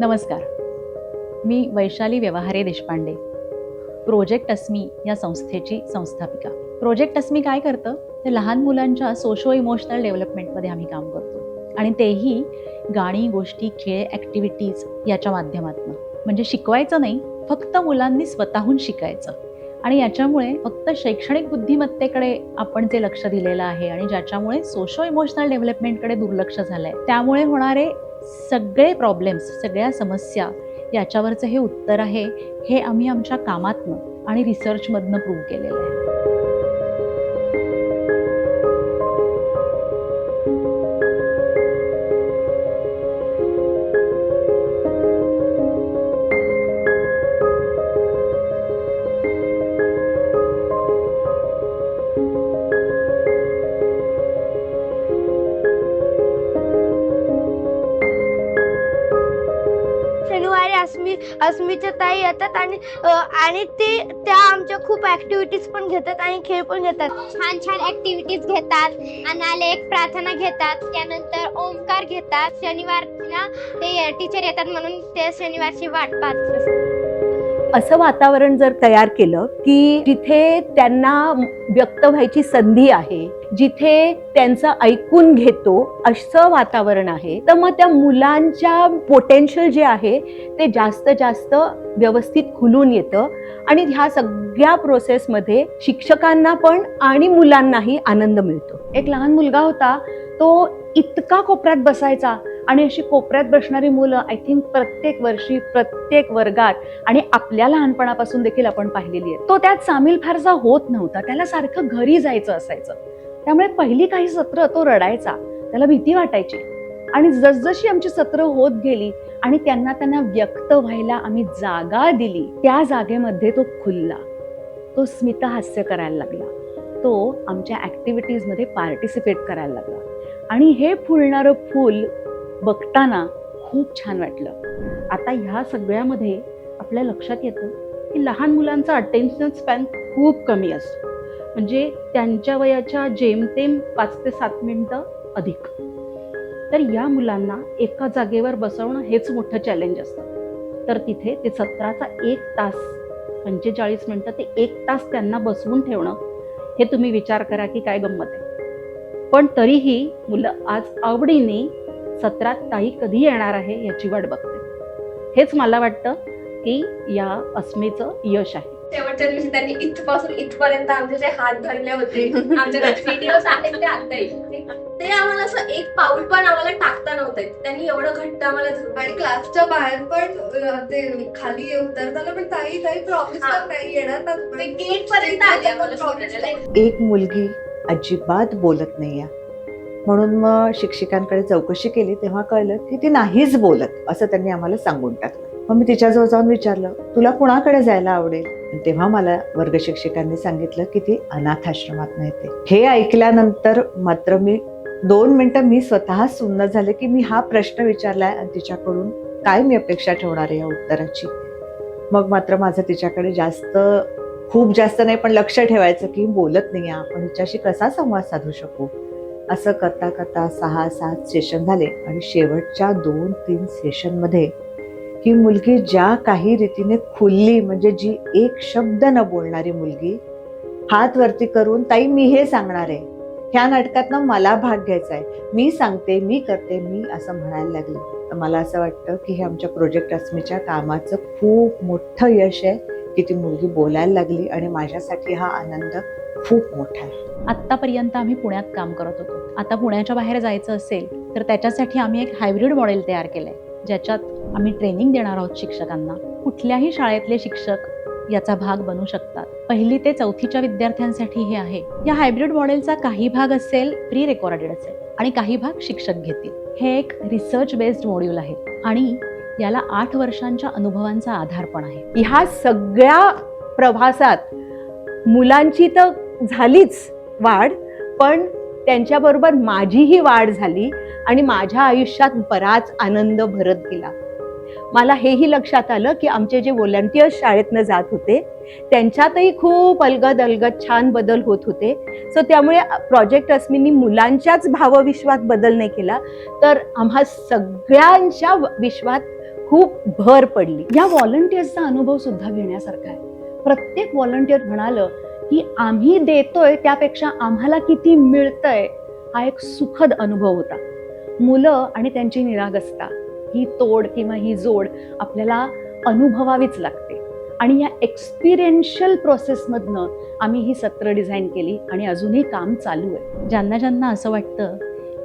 नमस्कार, मी वैशाली व्यवहारे देशपांडे, प्रोजेक्ट अस्मी या संस्थेची संस्थापिका. प्रोजेक्ट अस्मी काय करतं तर लहान मुलांच्या सोशो इमोशनल डेव्हलपमेंटमध्ये आम्ही काम करतो आणि तेही गाणी, गोष्टी, खेळ, ॲक्टिव्हिटीज याच्या माध्यमातून. म्हणजे शिकवायचं नाही, फक्त मुलांनी स्वतःहून शिकायचं. आणि याच्यामुळे फक्त शैक्षणिक बुद्धिमत्तेकडे आपण जे लक्ष दिलेलं आहे आणि ज्याच्यामुळे सोशो इमोशनल डेव्हलपमेंटकडे दुर्लक्ष झालंय, त्यामुळे होणारे सगळे प्रॉब्लेम्स, सगळ्या समस्या याच्यावरचं हे उत्तर आहे. हे आम्ही आमच्या कामातनं आणि रिसर्चमधनं प्रूव्ह केलेलं आहे. शनिवारी अस्मीच्या ताई येतात आणि त्या आमच्या खूप ऍक्टिव्हिटीज पण घेतात आणि खेळ पण घेतात. छान छान ऍक्टिव्हिटीज घेतात, अनालेख प्रार्थना घेतात, त्यानंतर ओंकार घेतात. शनिवारला ते टीचर येतात म्हणून ते शनिवारची वाट पाहतात. असं वातावरण जर तयार केलं की जिथे त्यांना व्यक्त व्हायची संधी आहे, जिथे त्यांचं ऐकून घेतो असं वातावरण आहे, तर मग त्या मुलांच्या पोटेन्शियल जे आहे ते जास्त जास्त व्यवस्थित खुलून येतं आणि ह्या सगळ्या प्रोसेसमध्ये शिक्षकांना पण आणि मुलांनाही आनंद मिळतो. एक लहान मुलगा होता, तो इतका कोपऱ्यात बसायचा आणि अशी कोपऱ्यात बसणारी मुलं आय थिंक प्रत्येक वर्षी प्रत्येक वर्गात आणि आपल्या लहानपणापासून देखील आपण पाहिलेली आहे. तो त्यात सामील फारसा होत नव्हता, त्याला सारखं घरी जायचं असायचं. त्यामुळे पहिली काही सत्र तो रडायचा, त्याला भीती वाटायची. आणि जसजशी आमची सत्र होत गेली आणि त्यांना व्यक्त व्हायला आम्ही जागा दिली, त्या जागेमध्ये तो खुलला, तो स्मितहास्य करायला लागला, तो आमच्या ॲक्टिव्हिटीजमध्ये पार्टिसिपेट करायला लागला. आणि हे फुलणारं फूल बघताना खूप छान वाटलं. आता ह्या सगळ्यामध्ये आपल्या लक्षात येतं की लहान मुलांचा अटेन्शन स्पॅन खूप कमी असतो. म्हणजे त्यांच्या वयाच्या जेमतेम 5 ते 7 मिनिटं अधिक. तर या मुलांना एका जागेवर बसवणं हेच मोठं चॅलेंज असतं. तर तिथे ते सत्राचा 1 तास 45 मिनिटं ते 1 तास त्यांना बसवून ठेवणं, हे तुम्ही विचार करा की काय गंमत आहे. पण तरीही मुलं आज आवडीने सत्रात ताई कधी येणार आहे याची वाट बघते. हेच मला वाटतं की या अस्मीचं यश आहे. शेवटच्या दिवशी त्यांनी इथपासून इथपर्यंत आमचे जे हात धरले होते, आमच्या व्हिडिओज आहेत ते आताही, ते आम्हाला असं एक पाऊल पण आम्हाला टाकता नव्हते. त्यांनी एवढं घट्ट आम्हाला धरलं. आणि क्लासच्या बाहेर पण ते खाली उतरताना पण काही प्रॉब्लेम नाही येणार ना, ते गेट पर्यंत आले आम्हाला सोडायला. एक मुलगी अजिबात बोलत नाहीये, म्हणून मग शिक्षकांकडे चौकशी केली तेव्हा कळलं की ती नाहीच बोलत, असं त्यांनी आम्हाला सांगून टाकलं. मग मी तिच्याजवळ जाऊन विचारलं, तुला कुणाकडे जायला आवडेल? तेव्हा मला वर्ग शिक्षकांनी सांगितलं की ती अनाथ आश्रमात येते. हे ऐकल्यानंतर मात्र मी 2 मिनिटं मी स्वतः सुन्न झाले की मी हा प्रश्न विचारलाय आणि तिच्याकडून काय मी अपेक्षा ठेवणार आहे या उत्तराची. मग मात्र माझं तिच्याकडे खूप जास्त नाही पण लक्ष ठेवायचं की बोलत नाही, आपण हिच्याशी कसा संवाद साधू शकू. असं करता करता 6-7 सेशन झाले आणि शेवटच्या 2-3 सेशनमध्ये ही मुलगी ज्या काही रीतीने खुलली, म्हणजे जी एक शब्द न बोलणारी मुलगी हात वरती करून, ताई मी हे सांगणार आहे, ह्या नाटकातनं मला भाग घ्यायचा आहे, मी सांगते, मी करते, मी असं म्हणायला लागली. तर मला असं वाटतं की हे आमच्या प्रोजेक्ट अस्मीच्या कामाचं खूप मोठं यश आहे की ती मुलगी बोलायला लागली आणि माझ्यासाठी हा आनंद खूप मोठा आहे. आत्तापर्यंत आम्ही पुण्यात काम करत होतो. आता पुण्याच्या बाहेर जायचं असेल तर त्याच्यासाठी आम्ही एक हायब्रिड मॉडेल तयार केलंय, ज्याच्यात आम्ही ट्रेनिंग देणार आहोत शिक्षकांना. कुठल्याही शाळेतले शिक्षक याचा भाग बनू शकतात. 1ली ते 4थीच्या विद्यार्थ्यांसाठी हे आहे. या हायब्रिड मॉडेलचा काही भाग असेल प्री रेकॉर्डेड असेल आणि काही भाग शिक्षक घेतील. हे एक रिसर्च बेस्ड मॉड्यूल आहे आणि याला 8 वर्षांच्या अनुभवांचा आधार पण आहे. ह्या सगळ्या प्रवासात मुलांची तर झालीच वाढ, पण त्यांच्याबरोबर माझीही वाढ झाली आणि माझ्या आयुष्यात बराच आनंद भरत गेला. मला हेही लक्षात आलं की आमचे जे व्हॉलंटियर्स शाळेतनं जात होते त्यांच्यातही खूप अलगद छान बदल होत होते. सो त्यामुळे प्रोजेक्ट अस्मीनी मुलांच्याच भावविश्वात बदल नाही केला, तर आम्हा सगळ्यांच्या विश्वात खूप भर पडली. या व्हॉलंटियर्सचा अनुभव सुद्धा घेण्यासारखा आहे. प्रत्येक व्हॉलंटियर म्हणालं की आम्ही देतोय त्यापेक्षा आम्हाला किती मिळतंय हा एक सुखद अनुभव होता. मुलं आणि त्यांची निरागसता, ही तोड किंवा ही जोड आपल्याला अनुभवावीच लागते आणि या एक्सपिरियन्शियल प्रोसेसमधनं आम्ही ही सत्र डिझाईन केली आणि अजूनही काम चालू आहे. ज्यांना ज्यांना असं वाटतं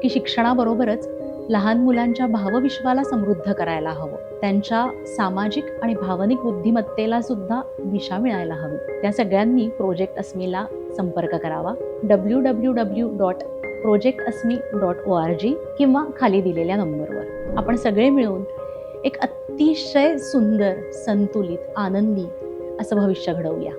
की शिक्षणाबरोबरच लहान मुलांच्या भावविश्वाला समृद्ध करायला हवं, त्यांच्या सामाजिक आणि भावनिक बुद्धिमत्तेला सुद्धा दिशा मिळायला हवी, त्या सगळ्यांनी प्रोजेक्ट अस्मीला संपर्क करावा. www.projectasmi.org किंवा खाली दिलेल्या नंबरवर. आपण सगळे मिळून एक अतिशय सुंदर, संतुलित, आनंदी असं भविष्य घडवूया.